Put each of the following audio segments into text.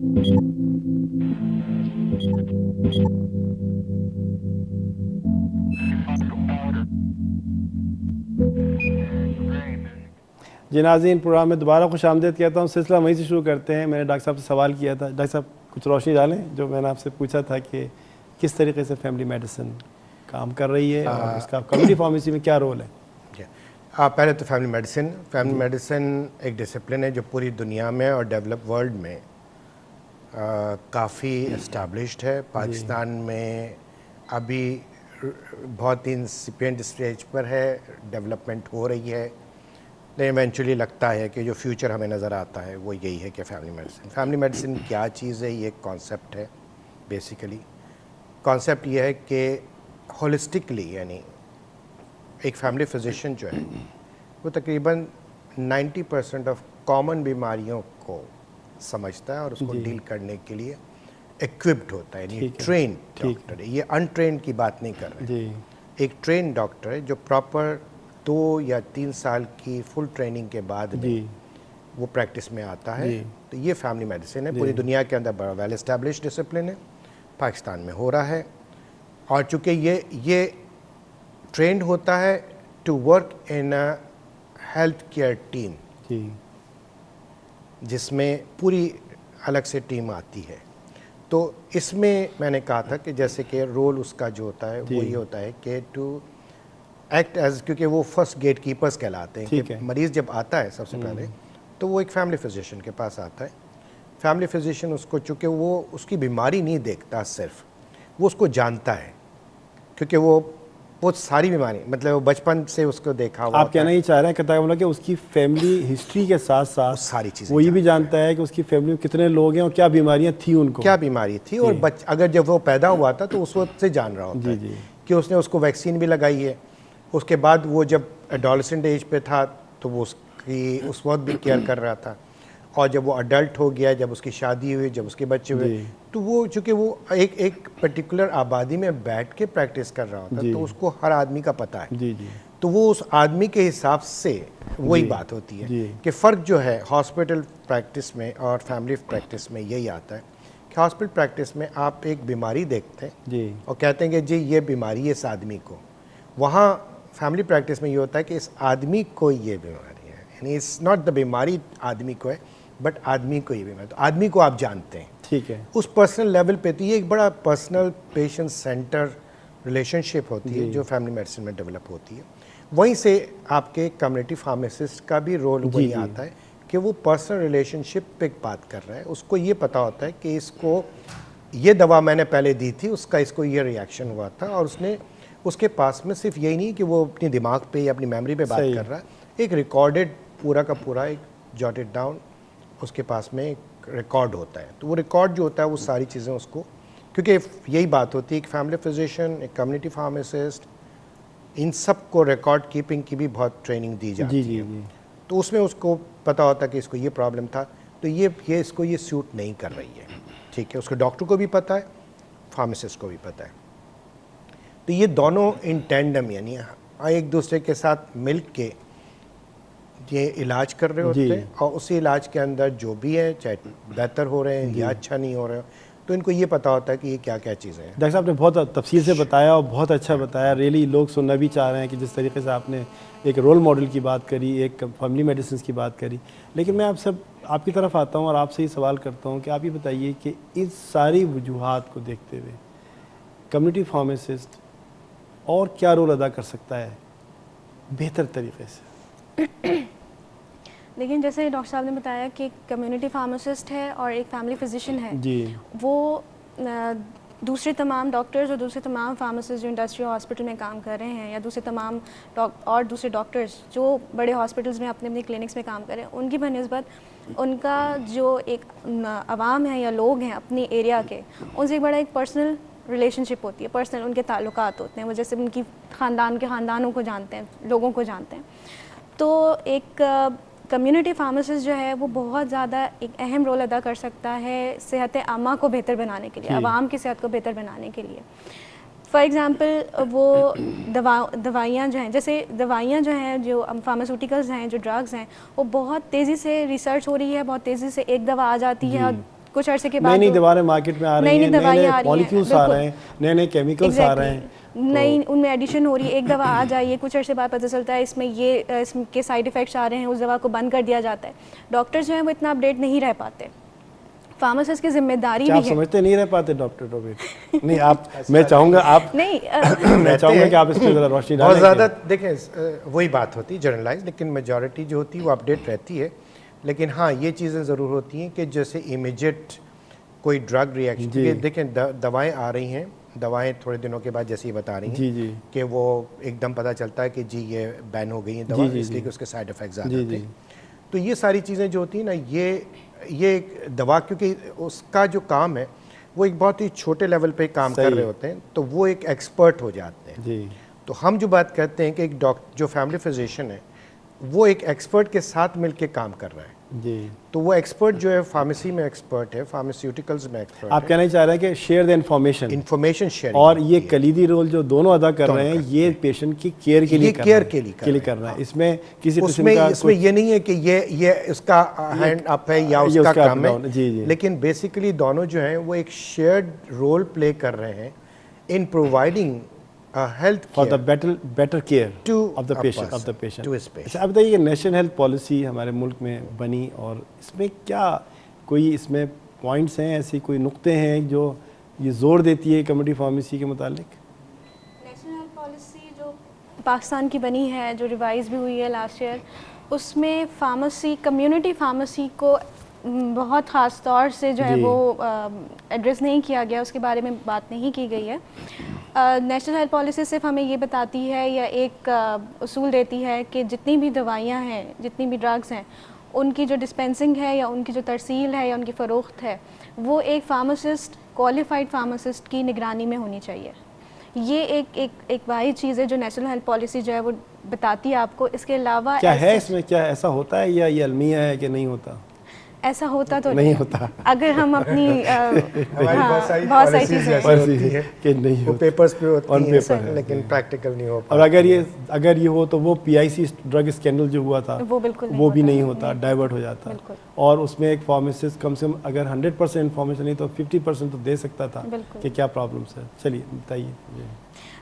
جی ناظرین، پروگرام میں دوبارہ خوش آمدید کہتا ہوں. سلسلہ وہیں سے شروع کرتے ہیں. میں نے ڈاکٹر صاحب سے سوال کیا تھا. ڈاکٹر صاحب کچھ روشنی ڈالیں جو میں نے آپ سے پوچھا تھا کہ کس طریقے سے فیملی میڈیسن کام کر رہی ہے اور اس کا کمیونٹی فارمیسی میں کیا رول ہے. پہلے تو فیملی میڈیسن ایک ڈسپلن ہے جو پوری دنیا میں اور ڈیولپ ورلڈ میں کافی اسٹیبلشڈ ہے. پاکستان میں ابھی بہت انسپینٹ اسٹیج پر ہے, ڈیولپمنٹ ہو رہی ہے, لیکن ایونچولی لگتا ہے کہ جو فیوچر ہمیں نظر آتا ہے وہ یہی ہے کہ فیملی میڈیسن کیا چیز ہے. یہ ایک کانسیپٹ ہے. بیسیکلی کانسیپٹ یہ ہے کہ ہولسٹکلی, یعنی ایک فیملی فزیشین جو ہے وہ تقریباً 90% آف کامن بیماریوں کو سمجھتا ہے اور اس کو ڈیل کرنے کے لیے ایکوپڈ ہوتا ہے. یعنی ٹرینڈ ڈاکٹر ہے. یہ انٹرینڈ کی بات نہیں کر رہے. ایک ٹرینڈ ڈاکٹر ہے جو پراپر 2 یا 3 سال کی فل ٹریننگ کے بعد میں وہ پریکٹس میں آتا ہے. تو یہ فیملی میڈیسن ہے. پوری دنیا کے اندر بڑا ویل اسٹیبلشڈ ڈسپلن ہے. پاکستان میں ہو رہا ہے, اور چونکہ یہ ٹرینڈ ہوتا ہے to work in a health care team, جس میں پوری الگ سے ٹیم آتی ہے. تو اس میں نے کہا تھا کہ جیسے کہ رول اس کا جو ہوتا ہے وہ یہ ہوتا ہے کہ ٹو ایکٹ ایز, کیونکہ وہ فرسٹ گیٹ کیپرز کہلاتے ہیں کہ مریض جب آتا ہے سب سے پہلے تو وہ ایک فیملی فزیشین کے پاس آتا ہے. فیملی فزیشین اس کو, چونکہ وہ اس کی بیماری نہیں دیکھتا, صرف وہ اس کو جانتا ہے, کیونکہ وہ بہت ساری بیماری, مطلب وہ بچپن سے اس کو دیکھا ہوا. آپ کہنا یہ چاہ رہے ہیں کہ اس کی فیملی ہسٹری کے ساتھ ساتھ ساری چیزیں وہ یہ بھی جانتا ہے کہ اس کی فیملی میں کتنے لوگ ہیں اور کیا بیماریاں تھیں ان کو, کیا بیماری تھی, اور اگر جب وہ پیدا ہوا تھا تو اس وقت سے جان رہا ہوتا ہے کہ اس نے اس کو ویکسین بھی لگائی ہے. اس کے بعد وہ جب ایڈولسنٹ ایج پہ تھا تو وہ اس وقت بھی کیئر کر رہا تھا, اور جب وہ اڈلٹ ہو گیا, جب اس کی شادی ہوئی, جب اس کے بچے ہوئے, تو وہ چونکہ وہ ایک پرٹیکولر آبادی میں بیٹھ کے پریکٹس کر رہا ہوتا ہے تو اس کو ہر آدمی کا پتہ ہے. تو وہ اس آدمی کے حساب سے وہی بات ہوتی ہے کہ فرق جو ہے ہاسپٹل پریکٹس میں اور فیملی پریکٹس میں یہی آتا ہے کہ ہاسپٹل پریکٹس میں آپ ایک بیماری دیکھتے ہیں اور کہتے ہیں کہ جی یہ بیماری ہے اس آدمی کو. وہاں فیملی پریکٹس میں یہ ہوتا ہے کہ اس آدمی کو یہ بیماری ہے, یعنی اٹس ناٹ دا بیماری آدمی کو ہے بٹ آدمی کو یہ بیماری, تو آدمی کو آپ جانتے ہیں. ٹھیک ہے. اس پرسنل لیول پہ تو یہ ایک بڑا پرسنل پیشنٹ سینٹر ریلیشن شپ ہوتی ہے جو فیملی میڈیسن میں ڈیولپ ہوتی ہے. وہیں سے آپ کے کمیونٹی فارمیسسٹ کا بھی رول وہی آتا ہے کہ وہ پرسنل ریلیشن شپ پہ بات کر رہا ہے. اس کو یہ پتہ ہوتا ہے کہ اس کو یہ دوا میں نے پہلے دی تھی, اس کا اس کو یہ ریئیکشن ہوا تھا, اور اس کے پاس میں صرف یہی نہیں کہ وہ اپنی دماغ پہ یا اپنی میموری پہ بات کر رہا ہے, ایک ریکارڈڈ پورا کا پورا ایک جاٹڈ ڈاؤن اس کے پاس میں ایک ریکارڈ ہوتا ہے. تو وہ ریکارڈ جو ہوتا ہے وہ ساری چیزیں اس کو, کیونکہ یہی بات ہوتی ہے کہ فیملی فزیشین, ایک کمیونٹی فارمیسسٹ, ان سب کو ریکارڈ کیپنگ کی بھی بہت ٹریننگ دی جاتی ہے. تو اس میں اس کو پتہ ہوتا ہے کہ اس کو یہ پرابلم تھا, تو یہ اس کو یہ سیوٹ نہیں کر رہی ہے. ٹھیک ہے, اس کو ڈاکٹر کو بھی پتہ ہے, فارمیسسٹ کو بھی پتہ ہے. تو یہ دونوں ان ٹینڈم, یعنی ایک دوسرے کے ساتھ مل کے یہ علاج کر رہے ہوتے ہیں, اور اسی علاج کے اندر جو بھی ہے, چاہے بہتر ہو رہے ہیں یا اچھا نہیں ہو رہے, تو ان کو یہ پتہ ہوتا ہے کہ یہ کیا کیا چیزیں ہیں. ڈاکٹر صاحب نے بہت تفصیل سے بتایا اور بہت اچھا بتایا. ریلی لوگ سننا بھی چاہ رہے ہیں کہ جس طریقے سے آپ نے ایک رول ماڈل کی بات کری, ایک فیملی میڈیسنس کی بات کری. لیکن میں آپ کی طرف آتا ہوں اور آپ سے یہ سوال کرتا ہوں کہ آپ یہ بتائیے کہ اس ساری وجوہات کو دیکھتے ہوئے کمیونٹی فارمیسسٹ اور کیا رول ادا کر سکتا ہے بہتر طریقے سے؟ لیکن جیسے ڈاکٹر صاحب نے بتایا کہ کمیونٹی فارماسسٹ ہے اور ایک فیملی فزیشین ہے, وہ دوسرے تمام ڈاکٹرز اور دوسرے تمام فارماسسٹ جو انڈسٹری ہاسپٹل میں کام کر رہے ہیں, یا دوسرے تمام دوسرے ڈاکٹرز جو بڑے ہاسپٹلز میں اپنے کلینکس میں کام کر رہے ہیں, ان کی بنسبت ان کا جو ایک عوام ہے یا لوگ ہیں اپنی ایریا کے, ان سے ایک بڑا ایک پرسنل ریلیشن شپ ہوتی ہے, پرسنل ان کے تعلقات ہوتے ہیں. وہ جیسے ان کی خاندانوں کو جانتے ہیں, لوگوں کو جانتے ہیں. تو ایک کمیونٹی فارماسسٹ جو ہے وہ بہت زیادہ ایک اہم رول ادا کر سکتا ہے صحت عامہ کو بہتر بنانے کے لیے, عوام کی صحت کو بہتر بنانے کے لیے. فار ایگزامپل وہ دوائیاں جو ہیں, جیسے دوائیاں جو ہیں, جو فارماسیوٹیکلز ہیں, جو ڈرگز ہیں, وہ بہت تیزی سے ریسرچ ہو رہی ہے, بہت تیزی سے ایک دوا آ جاتی ہے اور کچھ عرصے کے بعد نئی دوائیں مارکیٹ میں آ رہی ہیں, نئے مالیکیولز آ رہے ہیں, نئے کیمیکلز آ رہے ہیں, نئی ان میں ایڈیشن ہو رہی ہے. ایک دوا آ جائیے, کچھ عرصے بعد پتہ چلتا ہے اس میں یہ اس کے سائیڈ ایفیکٹس آ رہے ہیں, اس دوا کو بند کر دیا جاتا ہے. ڈاکٹر جو ہیں وہ اتنا اپڈیٹ نہیں رہ پاتے. فارماسسٹ کی ذمہ داری بھی ہے. آپ سمجھتے نہیں رہ پاتے ڈاکٹر روبیٹ؟ نہیں آپ, میں چاہوں گا آپ, میں چاہوں گا کہ آپ اس پہ ذرا روشنی ڈالیں. بہت زیادہ دیکھیں وہی بات ہوتی ہے جنرلائز, لیکن میجورٹی جو ہوتی ہے وہ اپڈیٹ رہتی ہے. لیکن ہاں یہ چیزیں ضرور ہوتی ہیں کہ جیسے امیجیٹ کوئی ڈرگ ریئیکشن, کیونکہ دیکھیں دوائیں آ رہی ہیں, دوائیں تھوڑے دنوں کے بعد جیسے یہ بتا رہی ہیں کہ وہ ایک دم پتہ چلتا ہے کہ جی یہ بین ہو گئی ہیں دوا, اس لیے کہ اس کے سائیڈ افیکٹس زیادہ ہوتے ہیں. تو یہ ساری چیزیں جو ہوتی ہیں نا, یہ ایک دوا, کیونکہ اس کا جو کام ہے وہ ایک بہت ہی چھوٹے لیول پہ کام کر رہے ہوتے ہیں, تو وہ ایک ایکسپرٹ ہو جاتے ہیں. تو ہم جو بات کرتے ہیں کہ ایک ڈاکٹر جو فیملی فزیشین ہے وہ ایک ایکسپرٹ کے ساتھ مل کے کام کر رہا ہے. تو وہ ایکسپرٹ جو ہے فارمیسی میں ایکسپرٹ ہے, فارماسیوٹیکلز میں ایکسپرٹ ہے. آپ کہنا چاہ رہے ہیں کہ شیئر دا انفارمیشن شیئرنگ, اور یہ کلیدی رول جو دونوں ادا کر رہے ہیں یہ پیشنٹ کی کیئر کے لیے کر رہا ہے. اس میں کسی قسم کا اس میں یہ نہیں ہے کہ یہ اس کا ہینڈ اپ ہے یا اس کا کام ہے, لیکن بیسیکلی دونوں جو ہیں وہ ایک شیئرڈ رول پلے کر رہے ہیں in providing health for the better care of the patient. اچھا اب بتائیے کہ نیشنل ہیلتھ پالیسی ہمارے ملک میں بنی, اور اس میں کیا کوئی اس میں پوائنٹس ہیں, ایسی کوئی نقطے ہیں جو یہ زور دیتی ہے کمیونٹی فارمیسی کے متعلق؟ نیشنل ہیلتھ پالیسی جو پاکستان کی بنی ہے, جو ریوائز بھی ہوئی ہے لاسٹ ایئر, اس میں فارمیسی, کمیونٹی فارمیسی کو بہت خاص طور سے جو ہے وہ ایڈریس نہیں کیا گیا, اس کے بارے میں بات نہیں کی گئی ہے. نیشنل ہیلتھ پالیسی صرف ہمیں یہ بتاتی ہے یا ایک اصول دیتی ہے کہ جتنی بھی دوائیاں ہیں, جتنی بھی ڈرگس ہیں, ان کی جو ڈسپینسنگ ہے یا ان کی جو ترسیل ہے یا ان کی فروخت ہے, وہ ایک فارماسسٹ, کوالیفائڈ فارماسسٹ کی نگرانی میں ہونی چاہیے. یہ ایک واحد چیز ہے جو نیشنل ہیلتھ پالیسی جو ہے وہ بتاتی ہے آپ کو. اس کے علاوہ کیا ہے اس میں, کیا ایسا ہوتا ہے یا یہ المیہ ہے کہ نہیں ہوتا؟ ایسا ہوتا تو نہیں ہوتا. اگر ہم اپنی بہت ساری چیزیں ہوتی ہیں کہ نہیں, وہ پیپرز پہ ہوتی ہیں لیکن پریکٹیکل نہیں ہو پاتا. اور اگر یہ ہو تو وہ PIC ڈرگ اسکینڈل جو ہوا تھا وہ بھی نہیں ہوتا, ڈائیورٹ ہو جاتا. اور اس میں ایک فارماسسٹ کم سے کم اگر 100% انفارمیشن نہیں تو 50% تو دے سکتا تھا کہ کیا پرابلمس ہے. چلیے بتائیے.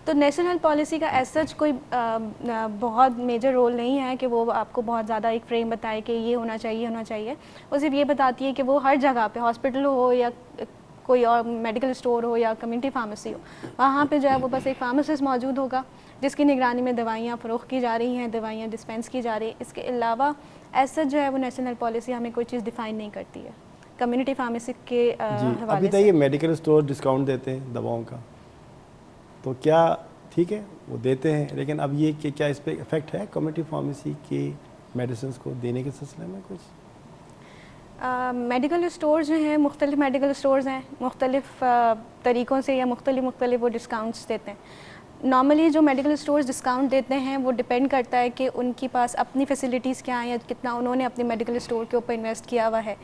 تو نیشنل ہیلتھ پالیسی کا ایز سچ کوئی بہت میجر رول نہیں ہے کہ وہ آپ کو بہت زیادہ ایک فریم بتائے کہ یہ ہونا چاہیے. وہ صرف یہ بتاتی ہے کہ وہ ہر جگہ پہ, ہاسپٹل ہو یا کوئی اور میڈیکل اسٹور ہو یا کمیونٹی فارمیسی ہو, وہاں پہ جو ہے وہ بس ایک فارماسسٹ موجود ہوگا جس کی نگرانی میں دوائیاں فروخت کی جا رہی ہیں, دوائیاں ڈسپینس کی جا رہی ہیں. اس کے علاوہ ایز سچ جو ہے وہ نیشنل ہیلتھ پالیسی ہمیں کوئی چیز ڈیفائن نہیں کرتی ہے کمیونٹی فارمیسی کے حوالے سے. یہ میڈیکل اسٹور ڈسکاؤنٹ دیتے ہیں دواؤں کا, تو کیا ٹھیک ہے وہ دیتے ہیں, لیکن اب یہ کہ کیا اس پہ افیکٹ ہے کمیونٹی فارمیسی کی میڈیسنس کو دینے کے سلسلے میں کچھ؟ میڈیکل اسٹورز جو ہیں, مختلف میڈیکل اسٹورز ہیں, مختلف طریقوں سے یا مختلف وہ ڈسکاؤنٹس دیتے ہیں. نارملی جو میڈیکل اسٹورز ڈسکاؤنٹ دیتے ہیں وہ ڈپینڈ کرتا ہے کہ ان کے پاس اپنی فیسلٹیز کیا ہیں یا کتنا انہوں نے اپنے میڈیکل اسٹور کے اوپر انویسٹ کیا ہوا ہے,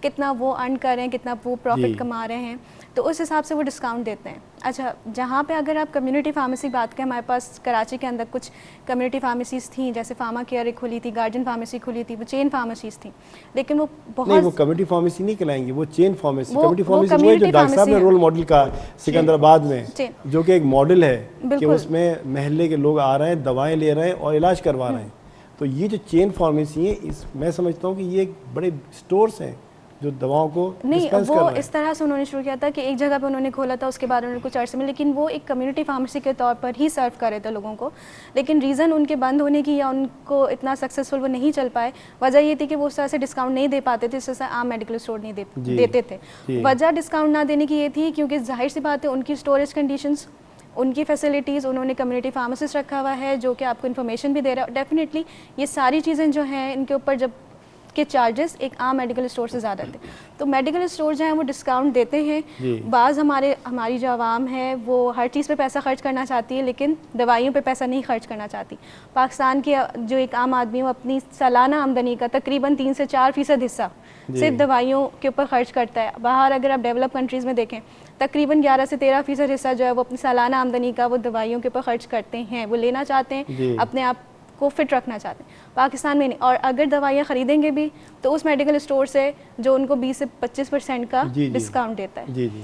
کتنا وہ ارن کر رہے ہیں, کتنا وہ پروفٹ کما رہے ہیں, تو اس حساب سے وہ ڈسکاؤنٹ دیتے ہیں. اچھا, جہاں پہ اگر آپ کمیونٹی فارمیسی بات کریں, ہمارے پاس کراچی کے اندر کچھ کمیونٹی فارمیسیز تھیں, جیسے فارما کیئر ایک کھلی تھی, گارجن فارمیسی کھلی تھی, وہ چین فارمیسیز تھیں, لیکن وہ بہت وہ کمیونٹی فارمیسی نہیں کہلائیں گی, وہ چین فارمیسی. کمیونٹی فارمیسی وہ جو ڈاکٹر صاحب نے رول ماڈل کا سکندرآباد میں, جو کہ ایک ماڈل ہے کہ اس میں محلے کے لوگ آ رہے ہیں, دوائیں لے رہے ہیں اور علاج کروا رہے ہیں. تو یہ جو چین فارمیسی ہیں, میں سمجھتا ہوں کہ یہ بڑے اسٹورس ہیں جو دواؤں کو نہیں, وہ اس طرح سے انہوں نے شروع کیا تھا کہ ایک جگہ پہ انہوں نے کھولا تھا, اس کے بعد انہوں نے کچھ عرصے میں, لیکن وہ ایک کمیونٹی فارمیسی کے طور پر ہی سرو کر رہے تھے لوگوں کو. لیکن ریزن ان کے بند ہونے کی یا ان کو اتنا سکسیزفل وہ نہیں چل پائے, وجہ یہ تھی کہ وہ اس طرح سے ڈسکاؤنٹ نہیں دے پاتے تھے, اس طرح سے عام میڈیکل اسٹور نہیں دیتے تھے. وجہ ڈسکاؤنٹ نہ دینے کی یہ تھی کیونکہ ظاہر سی بات ہے ان کی اسٹوریج کنڈیشنز, ان کی فیسلٹیز, انہوں نے کمیونٹی فارماسسٹ رکھا ہوا ہے جو کہ آپ کو انفارمیشن بھی دے رہا ہے. ڈیفینیٹلی یہ ساری چیزیں جو ہیں ان کے اوپر جب کے چارجز ایک عام میڈیکل اسٹور سے زیادہ تھے, تو میڈیکل اسٹور جو ہیں وہ ڈسکاؤنٹ دیتے ہیں. بعض ہماری جو عوام ہے وہ ہر چیز پہ پیسہ خرچ کرنا چاہتی ہے لیکن دوائیوں پہ پیسہ نہیں خرچ کرنا چاہتی. پاکستان کی جو ایک عام آدمی وہ اپنی سالانہ آمدنی کا تقریباً 3 سے 4% حصہ صرف دوائیوں کے اوپر خرچ کرتا ہے. باہر اگر آپ ڈیولپ کنٹریز میں دیکھیں تقریباً 11 سے 13% حصہ جو ہے وہ اپنی سالانہ آمدنی کا وہ دوائیوں کے اوپر خرچ کرتے ہیں. وہ لینا چاہتے ہیں, اپنے آپ کو فٹ رکھنا چاہتے ہیں, پاکستان میں نہیں. اور اگر دوائیاں خریدیں گے بھی تو اس میڈیکل اسٹور سے جو ان کو 20 سے 25% کا ڈسکاؤنٹ دیتا ہے. جی جی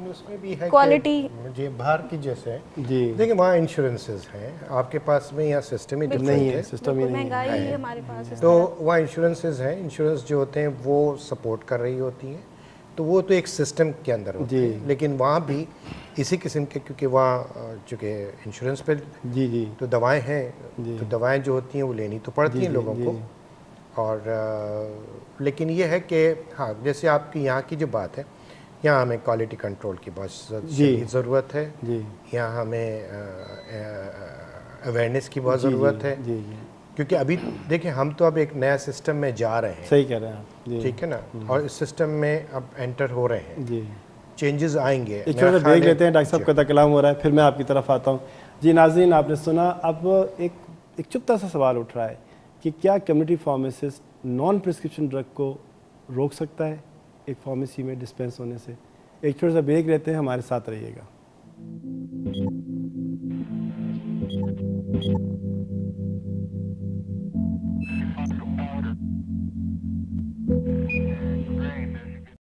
اس میں بھی ہے کوالٹی جی باہر کی جیسے جی دیکھیں وہاں انشورنسز ہیں, آپ کے پاس میں یہاں سسٹم ہی نہیں ہے, ڈفرینٹ ہے, سسٹم ہی نہیں ہے. مہنگائی ہمارے پاس تو وہاں انشورنسز ہیں, انشورنس جو ہوتے ہیں وہ سپورٹ کر رہی ہوتی ہیں, تو وہ تو ایک سسٹم کے اندر ہوتے ہیں. لیکن وہاں بھی اسی قسم کے, کیونکہ وہاں چونکہ انشورنس پہ جی جی تو دوائیں ہیں, تو دوائیں جو ہوتی ہیں وہ لینی تو پڑتی ہیں لوگوں کو. اور لیکن یہ ہے کہ ہاں جیسے آپ کی یہاں کی جو بات ہے, یہاں ہمیں کوالٹی کنٹرول کی بہت شدید ضرورت ہے, یہاں ہمیں اویئرنیس کی بہت ضرورت ہے, کیونکہ ابھی دیکھیں ہم تو اب ایک نیا سسٹم میں جا رہے ہیں. صحیح کہہ رہے ہیں آپ. ٹھیک ہے نا, اور اس سسٹم میں اب انٹر ہو رہے ہیں. جی چینجز آئیں گے. ایک چھوٹا بریک لیتے ہیں, ڈاکٹر صاحب کا کلام ہو رہا ہے, پھر میں آپ کی طرف آتا ہوں. جی ناظرین, آپ نے سنا, اب ایک چھوٹا سا سوال اٹھ رہا ہے کہ کیا کمیونٹی فارمیسسٹ نان پرسکرپشن ڈرگ کو روک سکتا ہے ایک فارمیسی میں ڈسپینس ہونے سے؟ ایک چھوٹا سا بریک لیتے ہیں, ہمارے ساتھ رہیے گا.